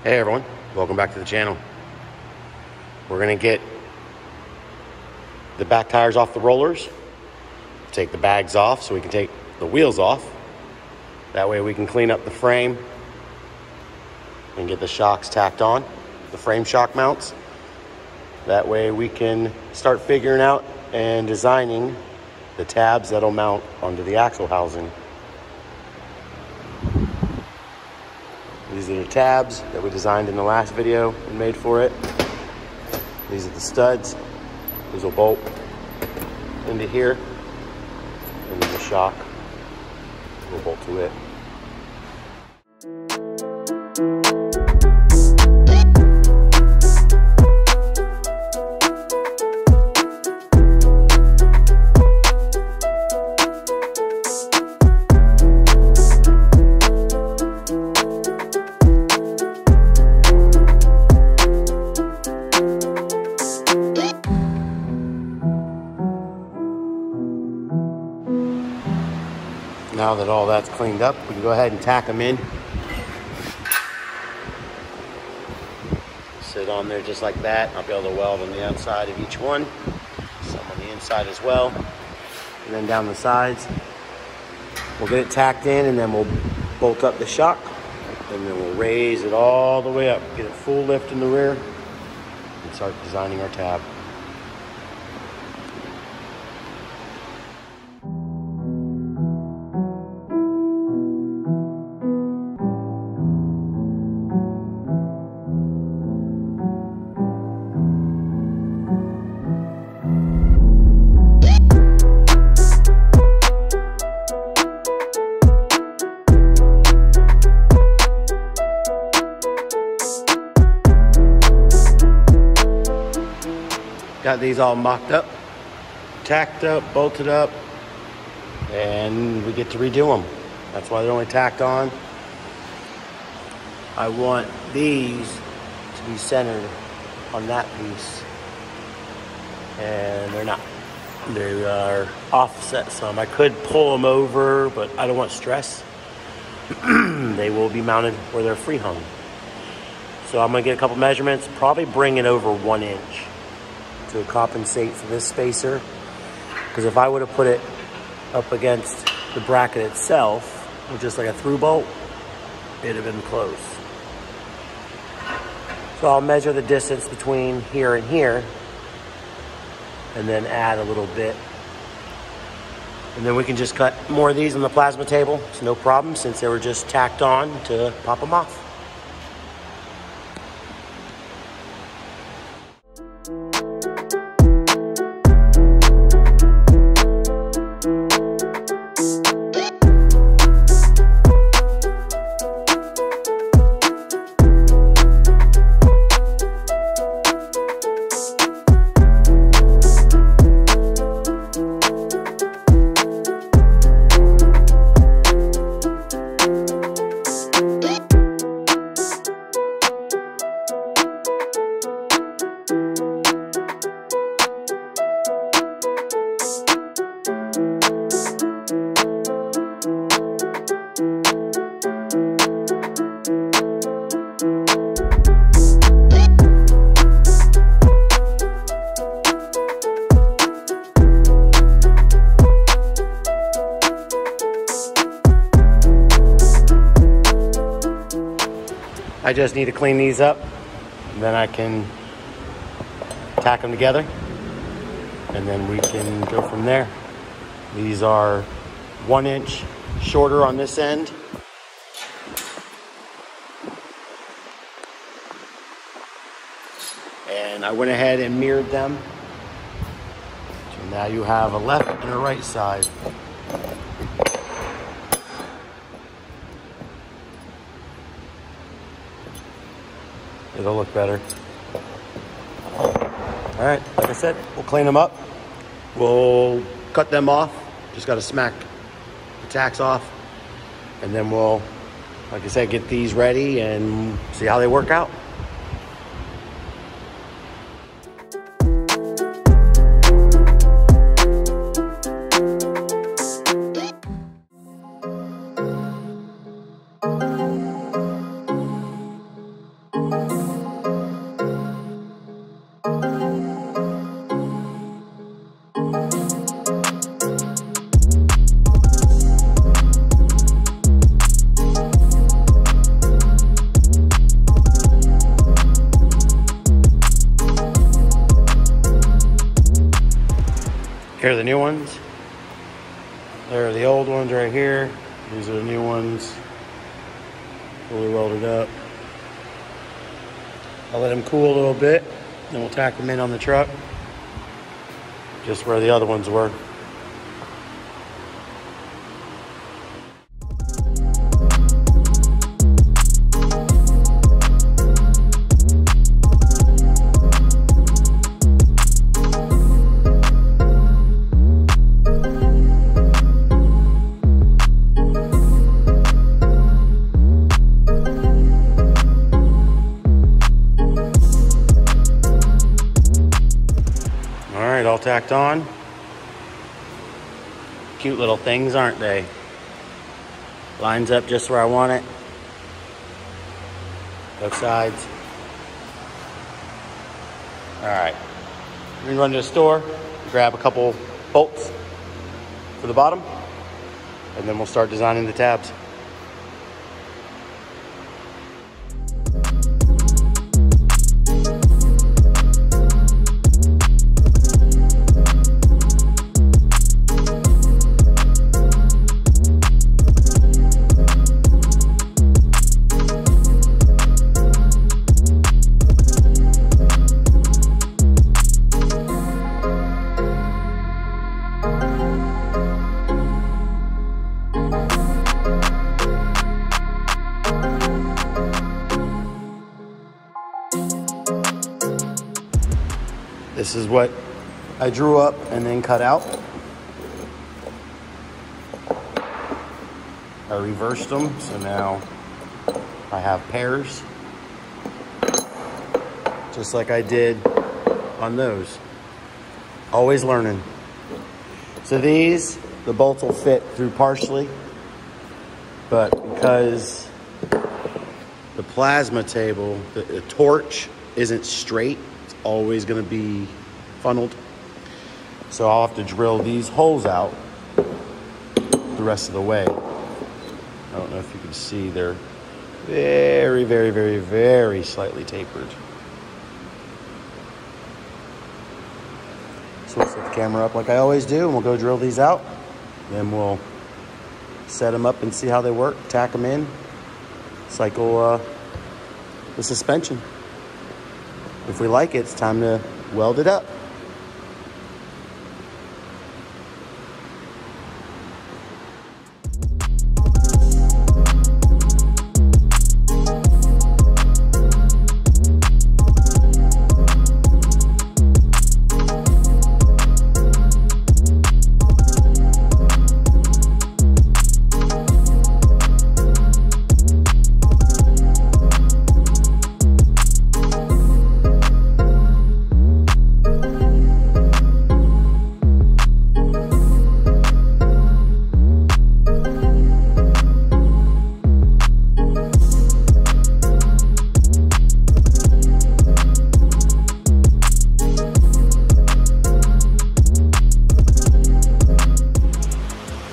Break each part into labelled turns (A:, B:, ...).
A: Hey everyone, welcome back to the channel. We're gonna get the back tires off the rollers, take the bags off so we can take the wheels off. That way we can clean up the frame and get the shocks tacked on, the frame shock mounts. That way we can start figuring out and designing the tabs that'll mount onto the axle housing. These are the tabs that we designed in the last video and made for it. These are the studs. These will bolt into here, and then the shock will bolt to it. Now that all that's cleaned up, we can go ahead and tack them in. Sit on there just like that. I'll be able to weld on the outside of each one. Some on the inside as well. And then down the sides. We'll get it tacked in and then we'll bolt up the shock. And then we'll raise it all the way up. Get it full lift in the rear. And start designing our tab. Got these all mocked up, tacked up, bolted up, and we get to redo them. That's why they're only tacked on. I want these to be centered on that piece, and they're not. They are offset some. I could pull them over, but I don't want stress. They will be mounted where they're free hung. So I'm gonna get a couple measurements, probably bring it over 1 inch. To compensate for this spacer, because if I would have put it up against the bracket itself with just like a through bolt, it'd have been close. So I'll measure the distance between here and here and then add a little bit, and then we can just cut more of these on the plasma table. It's no problem since they were just tacked on to pop them off. I just need to clean these up, and then I can tack them together, and then we can go from there. These are 1 inch shorter on this end. And I went ahead and mirrored them. So now you have a left and a right side. It'll look better. All right, like I said, we'll clean them up. We'll cut them off. Just got to smack the tacks off. And then we'll, like I said, get these ready and see how they work out. Here are the new ones. There are the old ones right here. These are the new ones. Fully welded up. I'll let them cool a little bit, then we'll tack them in on the truck. Just where the other ones were. All tacked on. Cute little things, aren't they? Lines up just where I want it. Both sides. All right. We're gonna run to the store, grab a couple bolts for the bottom, and then we'll start designing the tabs. This is what I drew up and then cut out. I reversed them, so now I have pairs, just like I did on those. Always learning. So these, the bolts will fit through partially, but because the plasma table, the torch isn't straight, it's always gonna be funneled. So I'll have to drill these holes out the rest of the way. I don't know if you can see, they're very, very, very, very slightly tapered. So we'll set the camera up like I always do, and we'll go drill these out. Then we'll set them up and see how they work, tack them in, cycle the suspension. If we like it, it's time to weld it up.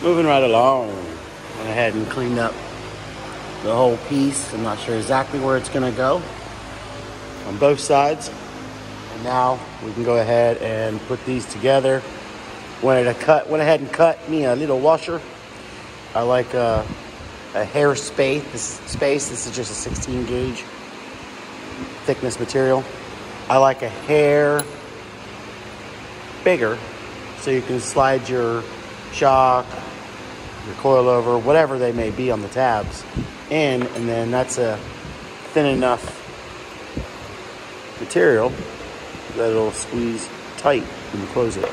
A: Moving right along, went ahead and cleaned up the whole piece. I'm not sure exactly where it's gonna go on both sides. And now we can go ahead and put these together. Went ahead and cut me a little washer. I like a hair space. This is just a 16 gauge thickness material. I like a hair bigger so you can slide your shock, your coilover, whatever they may be on the tabs in, and then that's a thin enough material that it'll squeeze tight when you close it.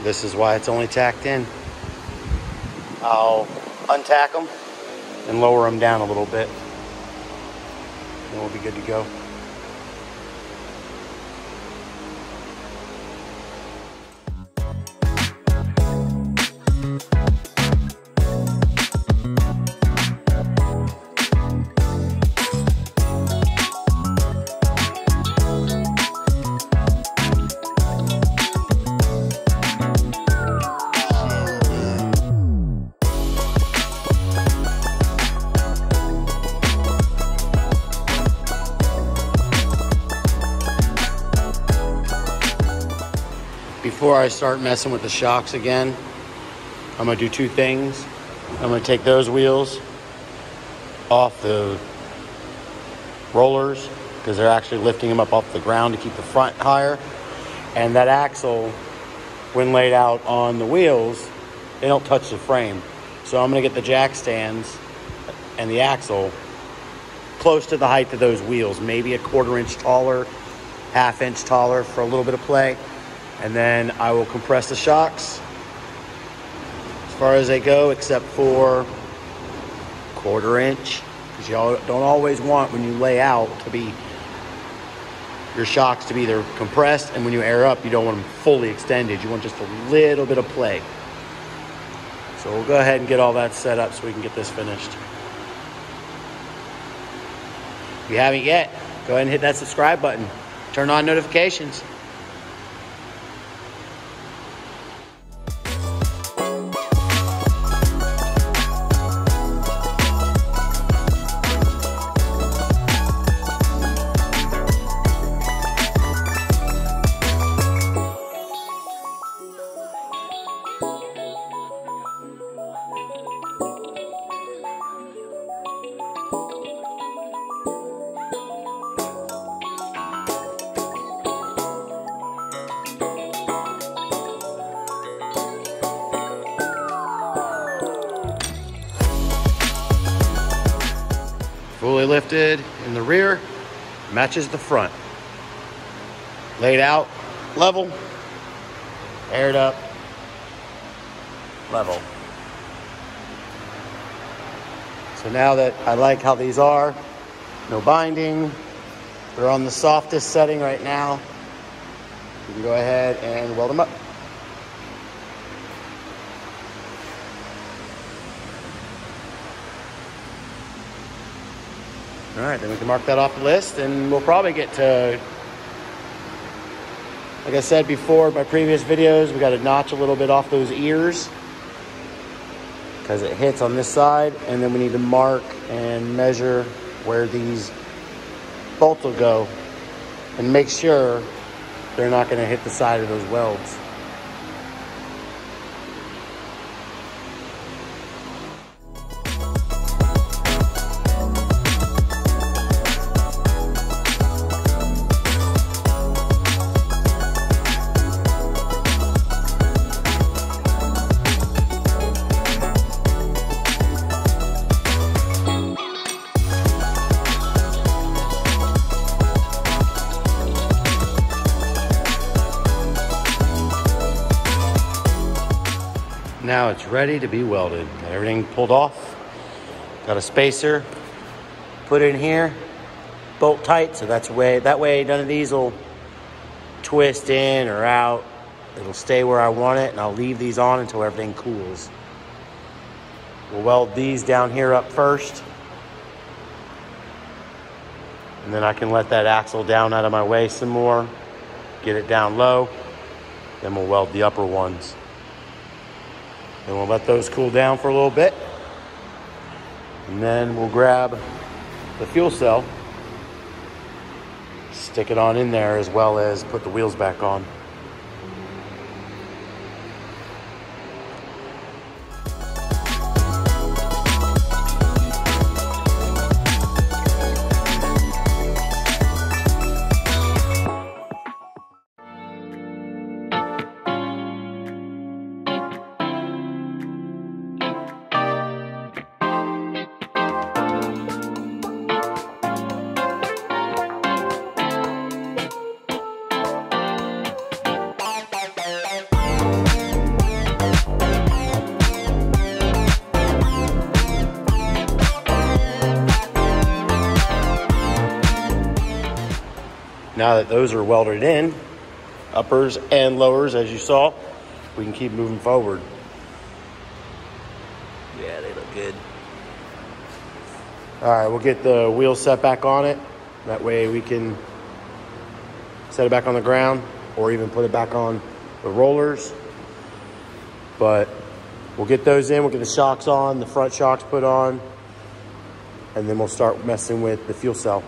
A: This is why it's only tacked in. I'll untack them and lower them down a little bit. Then we'll be good to go. Before I start messing with the shocks again, I'm gonna do two things. I'm gonna take those wheels off the rollers because they're actually lifting them up off the ground to keep the front higher. And that axle, when laid out on the wheels, they don't touch the frame. So I'm gonna get the jack stands and the axle close to the height of those wheels, maybe a 1/4 inch taller, 1/2 inch taller for a little bit of play. And then I will compress the shocks as far as they go, except for 1/4 inch, because you don't always want, when you lay out, to be your shocks to be either compressed, and when you air up, you don't want them fully extended. You want just a little bit of play. So we'll go ahead and get all that set up so we can get this finished. If you haven't yet, go ahead and hit that subscribe button. Turn on notifications. Fully lifted in the rear, matches the front. Laid out, level, aired up, level. So now that I like how these are, no binding, they're on the softest setting right now, you can go ahead and weld them up. All right, then we can mark that off the list, and we'll probably get to, like I said before in my previous videos, we got to notch a little bit off those ears because it hits on this side, and then we need to mark and measure where these bolts will go and make sure they're not going to hit the side of those welds. Now it's ready to be welded. Got everything pulled off. Got a spacer put in here, bolt tight, so that way none of these will twist in or out. It'll stay where I want it, and I'll leave these on until everything cools. We'll weld these down here up first, and then I can let that axle down out of my way some more, get it down low, then we'll weld the upper ones. Then we'll let those cool down for a little bit. And then we'll grab the fuel cell, stick it on in there, as well as put the wheels back on. Now that those are welded in, uppers and lowers, as you saw, we can keep moving forward. Yeah, they look good. All right, we'll get the wheel set back on it. That way we can set it back on the ground or even put it back on the rollers. But we'll get those in, we'll get the shocks on, the front shocks put on, and then we'll start messing with the fuel cell.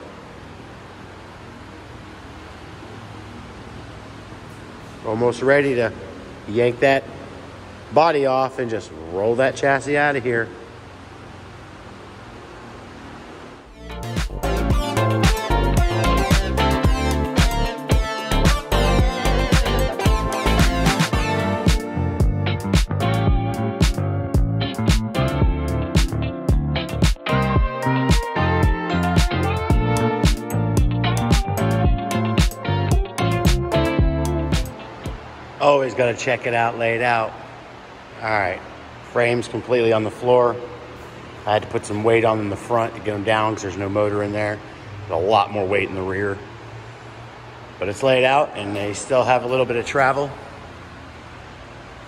A: Almost ready to yank that body off and just roll that chassis out of here. Always got to check it out laid out. All right, frame's completely on the floor. I had to put some weight on in the front to get them down because there's no motor in there. There's a lot more weight in the rear. But it's laid out and they still have a little bit of travel.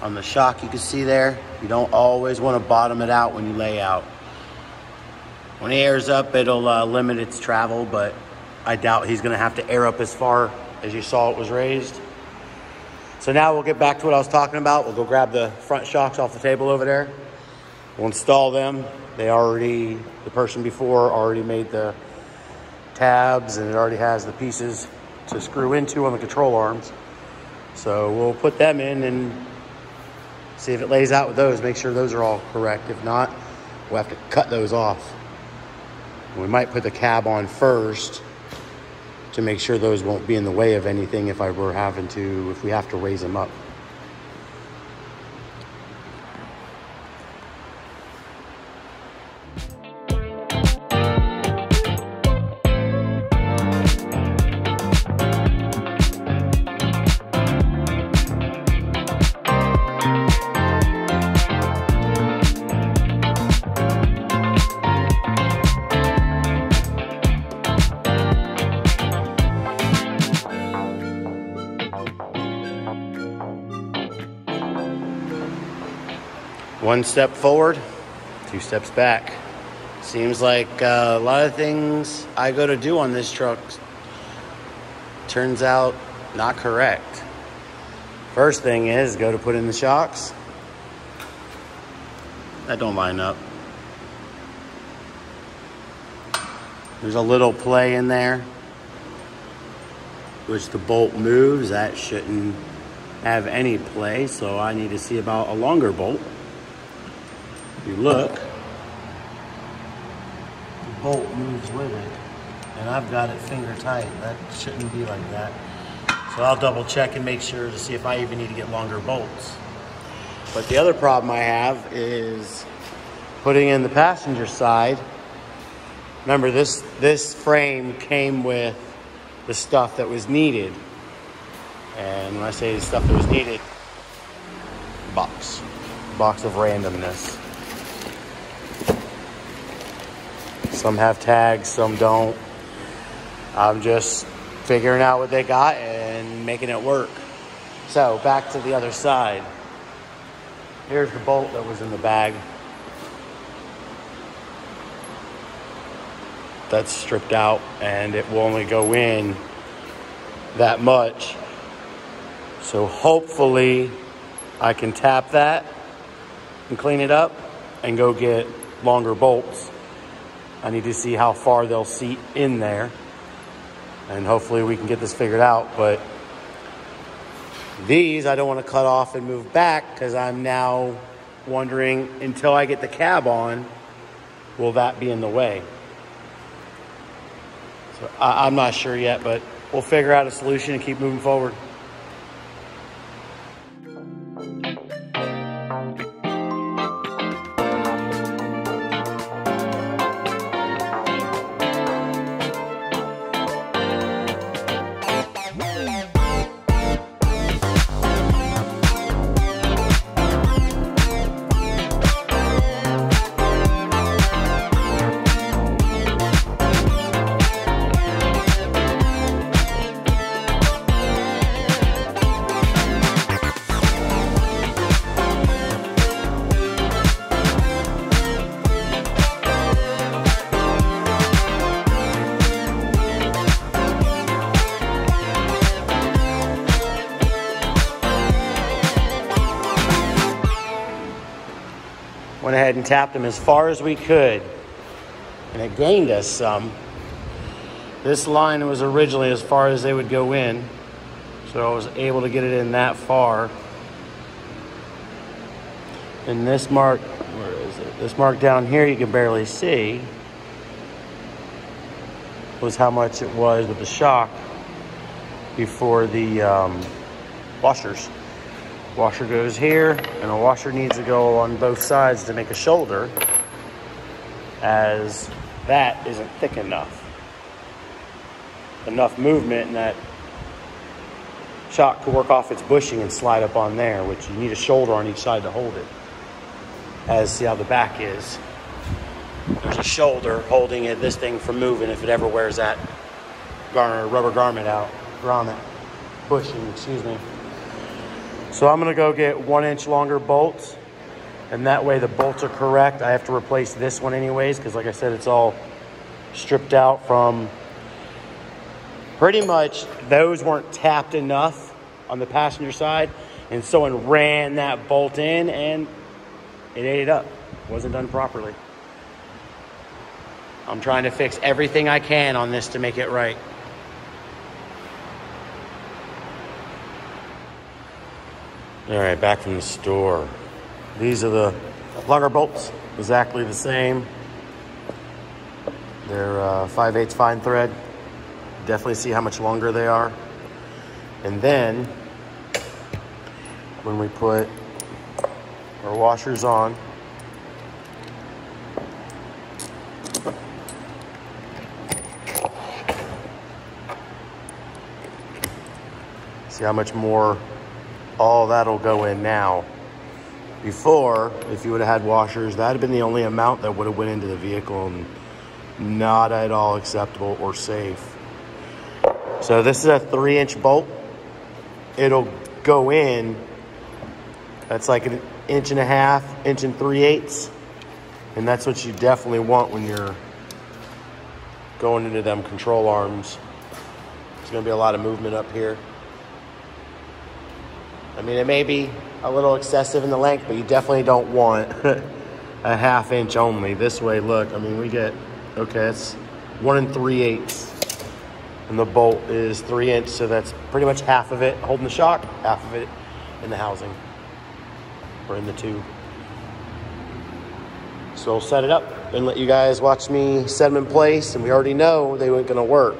A: On the shock you can see there, you don't always want to bottom it out when you lay out. When he airs up, it'll limit its travel, but I doubt he's going to have to air up as far as you saw it was raised. So now we'll get back to what I was talking about. We'll go grab the front shocks off the table over there. We'll install them. The person before already made the tabs and it already has the pieces to screw into on the control arms. So we'll put them in and see if it lays out with those. Make sure those are all correct. If not, we'll have to cut those off. We might put the cab on first to make sure those won't be in the way of anything if we have to raise them up. One step forward, 2 steps back. Seems like a lot of things I go to do on this truck turns out not correct. First thing is go to put in the shocks. That don't line up. There's a little play in there, which the bolt moves. That shouldn't have any play, so I need to see about a longer bolt. If you look, the bolt moves with it, and I've got it finger tight. That shouldn't be like that. So I'll double check and make sure to see if I even need to get longer bolts. But the other problem I have is putting in the passenger side. Remember, this frame came with the stuff that was needed. And when I say the stuff that was needed, box of randomness. Some have tags, some don't. I'm just figuring out what they got and making it work. So back to the other side. Here's the bolt that was in the bag. That's stripped out and it will only go in that much. So hopefully I can tap that and clean it up and go get longer bolts. I need to see how far they'll seat in there, and hopefully we can get this figured out. But these I don't want to cut off and move back because I'm now wondering, until I get the cab on, will that be in the way? So I'm not sure yet, but we'll figure out a solution and keep moving forward. went ahead and tapped them as far as we could, and it gained us some. This line was originally as far as they would go in, so I was able to get it in that far. And this mark, where is it? This mark down here you can barely see, was how much it was with the shock before the washers. Washer goes here, and a washer needs to go on both sides to make a shoulder, as that isn't thick enough movement, and that shock to work off its bushing and slide up on there, which you need a shoulder on each side to hold it. As see how the back is, there's a shoulder holding it, this thing from moving if it ever wears that rubber garment out, bushing, excuse me. So I'm gonna go get 1 inch longer bolts, and that way the bolts are correct. I have to replace this one anyways, because like I said, it's all stripped out from, pretty much those weren't tapped enough on the passenger side, and someone ran that bolt in and it ate it up. Wasn't done properly. I'm trying to fix everything I can on this to make it right. All right, back from the store. These are the plugger bolts, exactly the same. They're 5/8 fine thread. Definitely see how much longer they are. And then when we put our washers on, see how much more all that'll go in now. Before, if you would have had washers, that'd have been the only amount that would have went into the vehicle, and not at all acceptable or safe. So this is a 3-inch bolt. It'll go in, that's like 1.5 inches, 1 3/8. And that's what you definitely want when you're going into them control arms. There's gonna be a lot of movement up here. I mean, it may be a little excessive in the length, but you definitely don't want a 1/2 inch only. This way, look, I mean, we get, okay, it's 1 3/8. And the bolt is 3 inch, so that's pretty much half of it holding the shock, half of it in the housing, or in the tube. So I'll set it up and let you guys watch me set them in place, and we already know they weren't gonna work.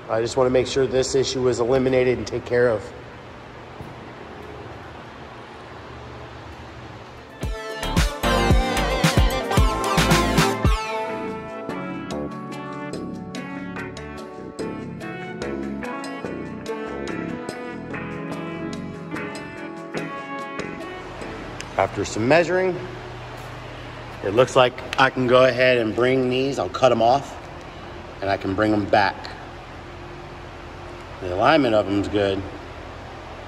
A: I just wanna make sure this issue is eliminated and taken care of. After some measuring, it looks like I can go ahead and bring these, I'll cut them off, and I can bring them back. The alignment of them is good.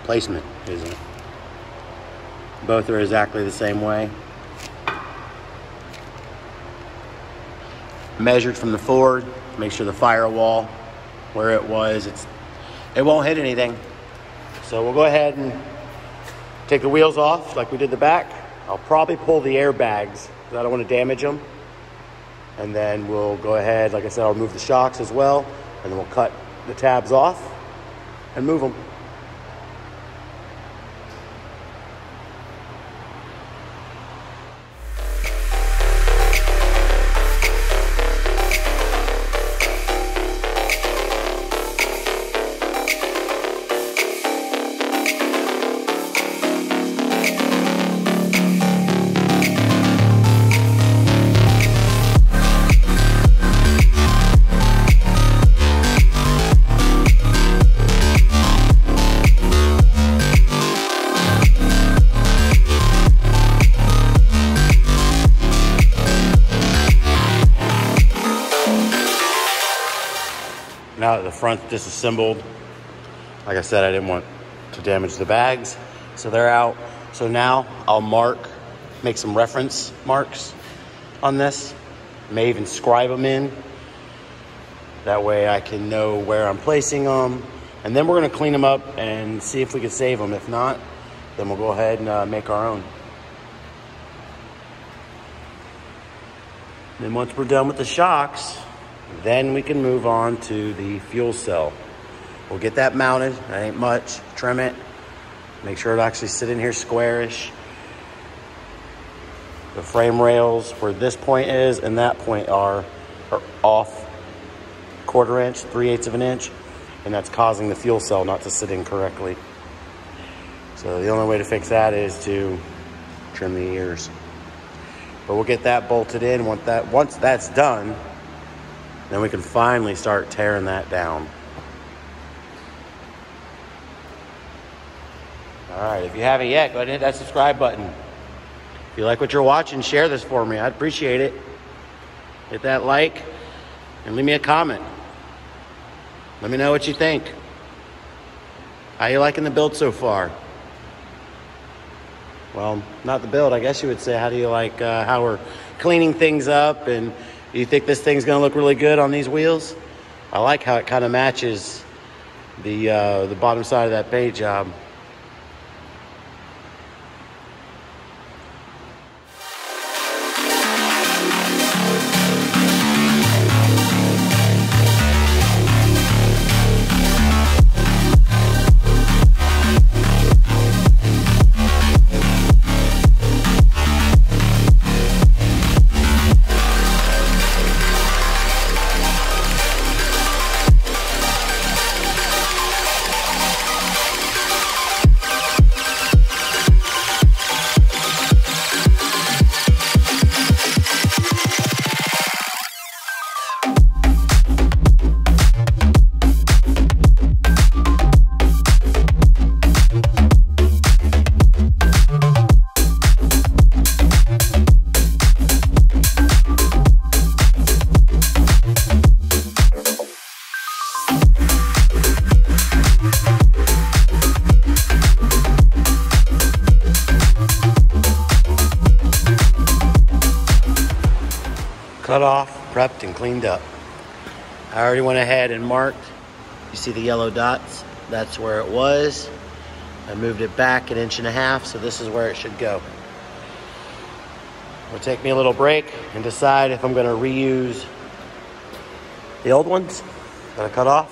A: Placement isn't. Both are exactly the same way. Measured from the Ford, make sure the firewall, where it was, it won't hit anything. So we'll go ahead and take the wheels off like we did the back. I'll probably pull the airbags because I don't want to damage them. And then we'll go ahead, like I said, I'll remove the shocks as well. And then we'll cut the tabs off and move them. Now that the front's disassembled, like I said, I didn't want to damage the bags, so they're out. So now I'll make some reference marks on this. May even scribe them in. That way I can know where I'm placing them. And then we're gonna clean them up and see if we can save them. If not, then we'll go ahead and make our own. Then once we're done with the shocks, then we can move on to the fuel cell. We'll get that mounted. That ain't much. Trim it. Make sure it actually sit in here squarish. The frame rails where this point is and that point are off 1/4 inch, 3/8 of an inch, and that's causing the fuel cell not to sit in correctly. So the only way to fix that is to trim the ears. But we'll get that bolted in. Once that's done, then we can finally start tearing that down. All right, if you haven't yet, go ahead and hit that subscribe button. If you like what you're watching, share this for me. I'd appreciate it. Hit that like and leave me a comment. Let me know what you think. How you liking the build so far? Well, not the build, I guess you would say. How do you like how we're cleaning things up? And do you think this thing's gonna look really good on these wheels? I like how it kind of matches the bottom side of that paint job. Cut off, prepped, and cleaned up. I already went ahead and marked. You see the yellow dots? That's where it was. I moved it back 1.5 inches, so this is where it should go. It'll take me a little break and decide if I'm going to reuse the old ones that I cut off.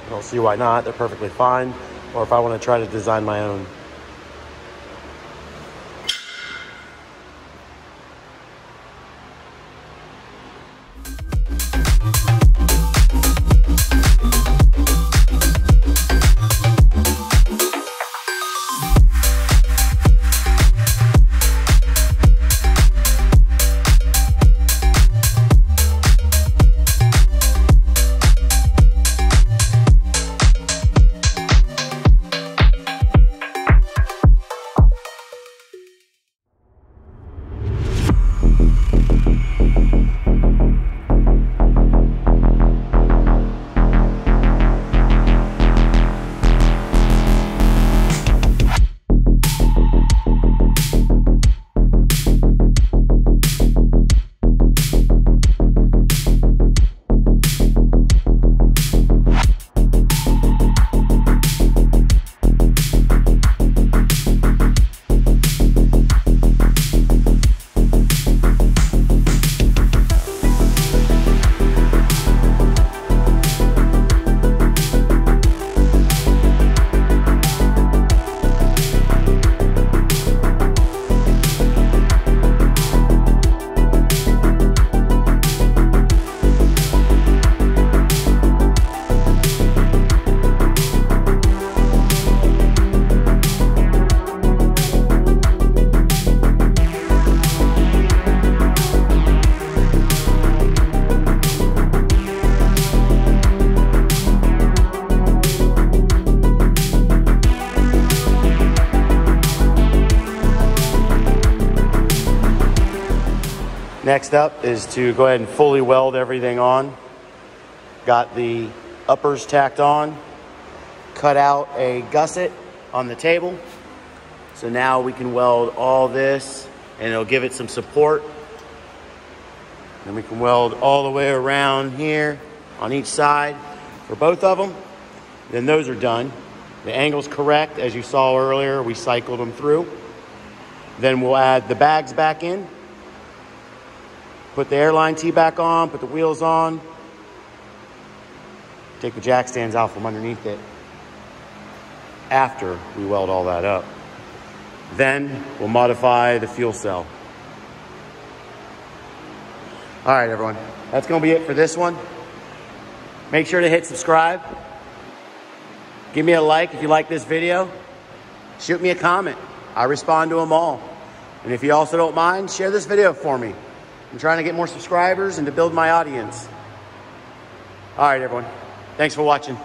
A: I don't see why not. They're perfectly fine. Or if I want to try to design my own. Next up is to go ahead and fully weld everything on. Got the uppers tacked on, cut out a gusset on the table. So now we can weld all this and it'll give it some support. Then we can weld all the way around here on each side for both of them. Then those are done. The angle's correct, as you saw earlier, we cycled them through. Then we'll add the bags back in. Put the airline tee back on, put the wheels on. Take the jack stands out from underneath it after we weld all that up. Then we'll modify the fuel cell. All right, everyone, that's gonna be it for this one. Make sure to hit subscribe. Give me a like if you like this video. Shoot me a comment. I respond to them all. And if you also don't mind, share this video for me. I'm trying to get more subscribers and to build my audience. All right, everyone. Thanks for watching.